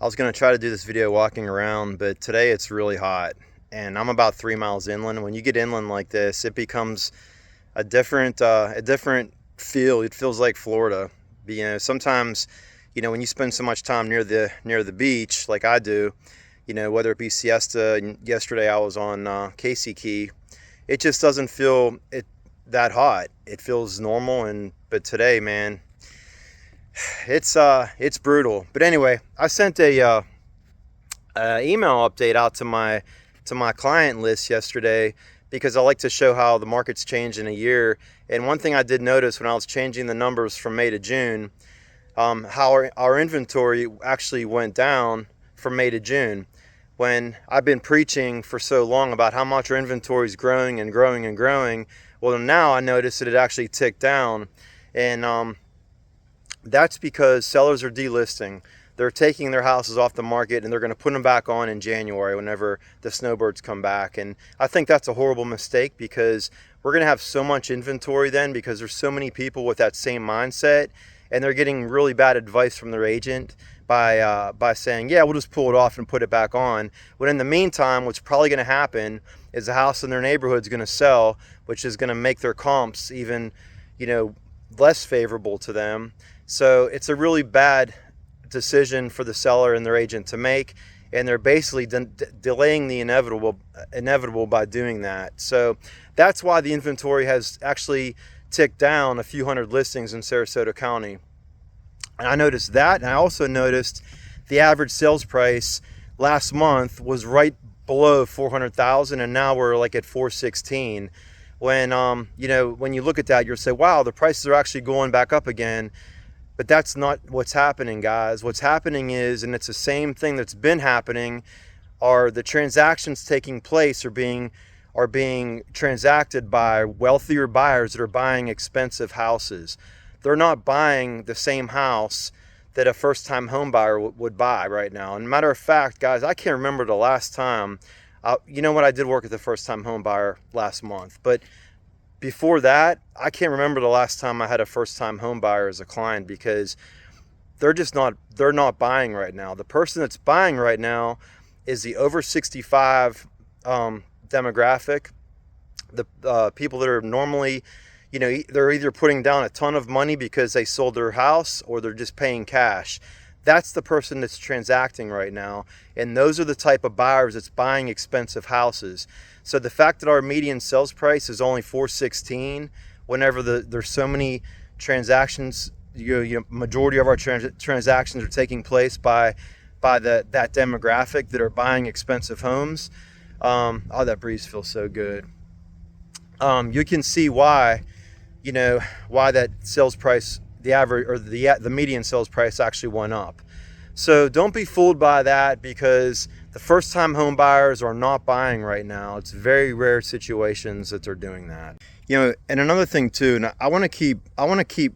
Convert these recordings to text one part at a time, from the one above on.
I was going to try to do this video walking around, but today it's really hot and I'm about 3 miles inland. When you get inland like this, it becomes a different feel. It feels like Florida. Sometimes, when you spend so much time near the beach like I do, whether it be Siesta, and yesterday I was on Casey Key, it just doesn't feel that hot. It feels normal, but today, man, it's brutal. But anyway, I sent a email update out to my client list yesterday because I like to show how the market's changed in a year. And one thing I did notice when I was changing the numbers from May to June, how our inventory actually went down from May to June. When I've been preaching for so long about how much our inventory is growing and growing and growing, well, now I noticed that it actually ticked down. And that's because sellers are delisting. They're taking their houses off the market and they're going to put them back on in January whenever the snowbirds come back. And I think that's a horrible mistake because we're going to have so much inventory then because there's so many people with that same mindset, and they're getting really bad advice from their agent by saying, yeah, we'll just pull it off and put it back on. When in the meantime, what's probably going to happen is the house in their neighborhood is going to sell, which is going to make their comps even, less favorable to them. So it's a really bad decision for the seller and their agent to make, and they're basically delaying the inevitable by doing that. So that's why the inventory has actually ticked down a few hundred listings in Sarasota County. And I noticed that, and I also noticed the average sales price last month was right below 400,000, and now we're like at 416. When when you look at that, you'll say, wow, the prices are actually going back up again. But that's not what's happening, guys. What's happening is, and it's the same thing that's been happening, are the transactions taking place are being transacted by wealthier buyers that are buying expensive houses. They're not buying the same house that a first-time home buyer would buy right now. And matter of fact, guys, I can't remember the last time. I did work with a first-time home buyer last month, but before that, I can't remember the last time I had a first-time home buyer as a client because they're not buying right now. The person that's buying right now is the over 65 demographic. The people that are normally, they're either putting down a ton of money because they sold their house or they're just paying cash. That's the person that's transacting right now. And those are the type of buyers that's buying expensive houses. So the fact that our median sales price is only 416, whenever there's so many transactions, majority of our transactions are taking place by that demographic that are buying expensive homes. That breeze feels so good. You can see why that sales price, the average or the median sales price actually went up. So don't be fooled by that because the first-time home buyers are not buying right now. It's very rare situations that they're doing that. And another thing too, and I want to keep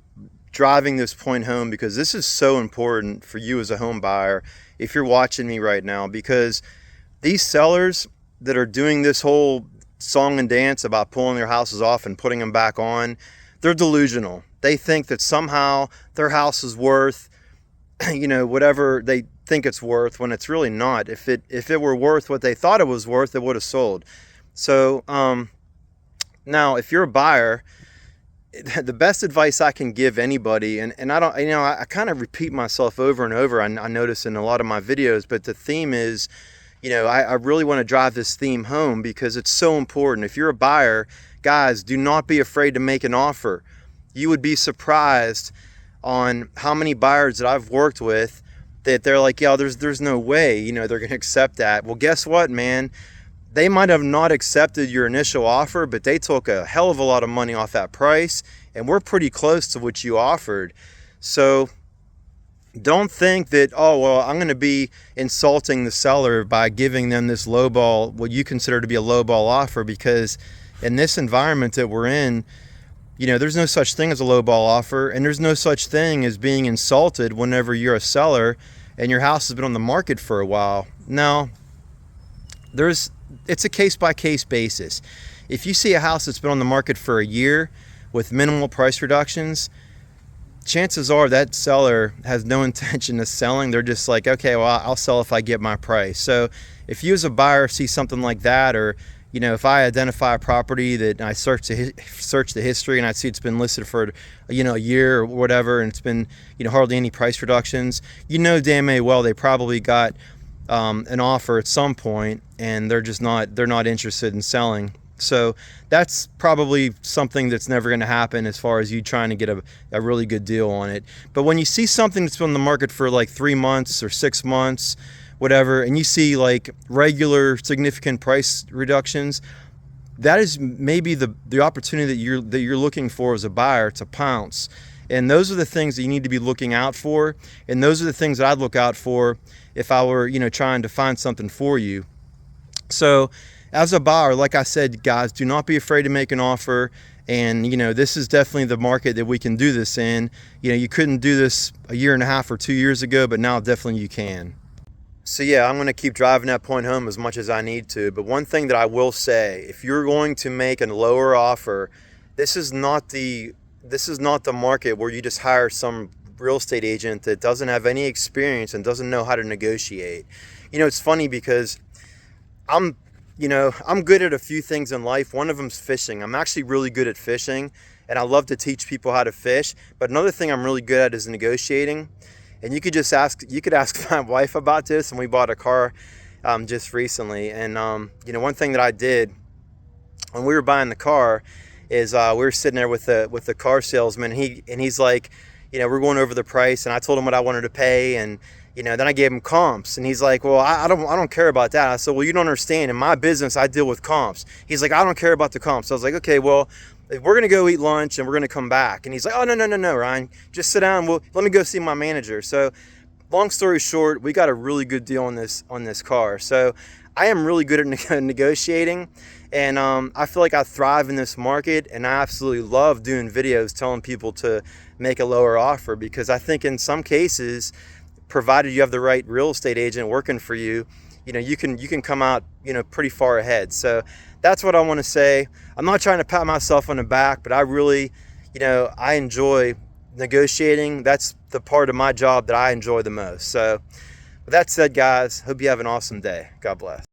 driving this point home because this is so important for you as a home buyer if you're watching me right now, because these sellers that are doing this whole song and dance about pulling their houses off and putting them back on, they're delusional. They think that somehow their house is worth whatever they think it's worth, when it's really not. If it were worth what they thought it was worth, it would have sold. So now if you're a buyer, the best advice I can give anybody, and I don't, I kind of repeat myself over and over, I notice in a lot of my videos, but the theme is, I really want to drive this theme home because it's so important. If you're a buyer, guys, do not be afraid to make an offer. You would be surprised on how many buyers that I've worked with that they're like, yeah, there's no way, they're going to accept that. Well, guess what, man? They might have not accepted your initial offer, but they took a hell of a lot of money off that price, and we're pretty close to what you offered. So don't think that, oh, well, I'm going to be insulting the seller by giving them this lowball, what you consider to be a lowball offer, because in this environment that we're in, there's no such thing as a lowball offer, and there's no such thing as being insulted whenever you're a seller and your house has been on the market for a while. Now, it's a case-by-case basis. If you see a house that's been on the market for a year with minimal price reductions, chances are that seller has no intention of selling. They're just like, okay, well, I'll sell if I get my price. So if you as a buyer see something like that, or if I identify a property that I search the history and I see it's been listed for a year or whatever, and it's been hardly any price reductions, damn well they probably got an offer at some point, and they're not interested in selling. So that's probably something that's never going to happen as far as you trying to get a really good deal on it. But when you see something that's been on the market for like 3 months or 6 months, whatever, and you see like regular significant price reductions, that is maybe the opportunity that you're looking for as a buyer to pounce. And those are the things that you need to be looking out for. And those are the things that I'd look out for if I were, trying to find something for you. So as a buyer, like I said, guys, do not be afraid to make an offer. And, this is definitely the market that we can do this in. You couldn't do this a year and a half or 2 years ago, but now definitely you can. So yeah, I'm going to keep driving that point home as much as I need to. But one thing that I will say, if you're going to make a lower offer, this is not the market where you just hire some real estate agent that doesn't have any experience and doesn't know how to negotiate. It's funny because I'm good at a few things in life. One of them's fishing. I'm actually really good at fishing, and I love to teach people how to fish. But another thing I'm really good at is negotiating. And you could ask my wife about this, and we bought a car just recently. And one thing that I did when we were buying the car is we were sitting there with the car salesman, and he's like, we're going over the price, and I told him what I wanted to pay, and then I gave him comps, and he's like, well, I don't care about that. I said, well, you don't understand. In my business, I deal with comps. He's like, I don't care about the comps. I was like, okay, well, we're going to go eat lunch and we're going to come back. And he's like, oh, no, Ryan, just sit down. Well, let me go see my manager. So long story short, we got a really good deal on this car. So I am really good at negotiating, and I feel like I thrive in this market, and I absolutely love doing videos telling people to make a lower offer, because I think in some cases, provided you have the right real estate agent working for you, you can come out, pretty far ahead. So that's what I want to say. I'm not trying to pat myself on the back, but I really, I enjoy negotiating. That's the part of my job that I enjoy the most. So with that said, guys, hope you have an awesome day. God bless.